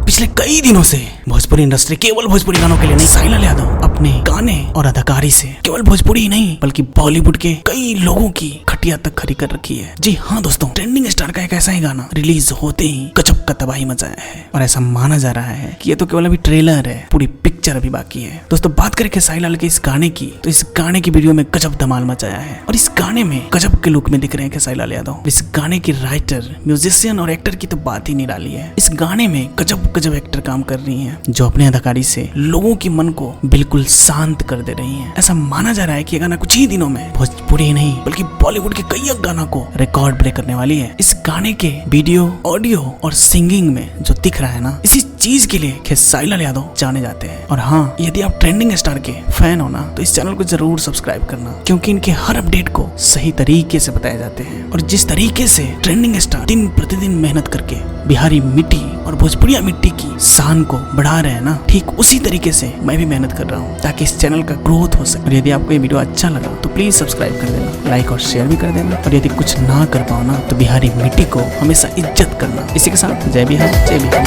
पिछले कई दिनों से भोजपुरी इंडस्ट्री केवल भोजपुरी गानों के लिए नहीं, साइनल यादव अपने गाने और अदाकारी से केवल भोजपुरी ही नहीं बल्कि बॉलीवुड के कई लोगों की खटिया तक खड़ी कर रखी है। जी हाँ दोस्तों, ट्रेंडिंग स्टार का एक ऐसा ही गाना रिलीज होते ही गजब का तबाही मचाया है और ऐसा माना जा रहा है कि ये तो केवल अभी ट्रेलर है, पूरी पिक्चर अभी बाकी है। दोस्तों बात करें खेसारी लाल के इस गाने की, तो इस गाने की वीडियो में गजब धमाल मचाया है और इस गाने में गजब के लुक में दिख रहे हैं खेसारी लाल यादव। इस गाने की राइटर, म्यूजिशियन और एक्टर की तो बात ही निराली है। इस गाने में गजब गजब एक्टर काम कर रही हैं जो अपने अदाकारी से लोगों की मन को बिल्कुल शांत कर दे रही हैं। ऐसा माना जा रहा है कि ये गाना कुछ ही दिनों में भोजपुरी ही नहीं बल्कि बॉलीवुड के कई गाना को रिकॉर्ड ब्रेक करने वाली है। इस गाने के वीडियो, ऑडियो और सिंगिंग में जो दिख रहा है ना, इसी चीज के लिए खेसारी लाल यादव जाने जाते हैं। और हाँ, यदि आप ट्रेंडिंग स्टार के फैन हो ना तो इस चैनल को जरूर सब्सक्राइब करना, क्योंकि इनके हर अपडेट को सही तरीके से बताए जाते हैं। और जिस तरीके से ट्रेंडिंग स्टार दिन प्रतिदिन मेहनत करके बिहारी मिट्टी और भोजपुरिया मिट्टी की शान को बढ़ा रहे हैं ना, ठीक उसी तरीके से मैं भी मेहनत कर रहा हूँ ताकि इस चैनल का ग्रोथ हो सके। और यदि आपको ये वीडियो अच्छा लगा तो प्लीज सब्सक्राइब कर देना, लाइक और शेयर भी कर देना। और यदि कुछ ना कर पाओ ना तो बिहारी मिट्टी को हमेशा इज्जत करना। इसी के साथ जय बिहार, जय बिहार।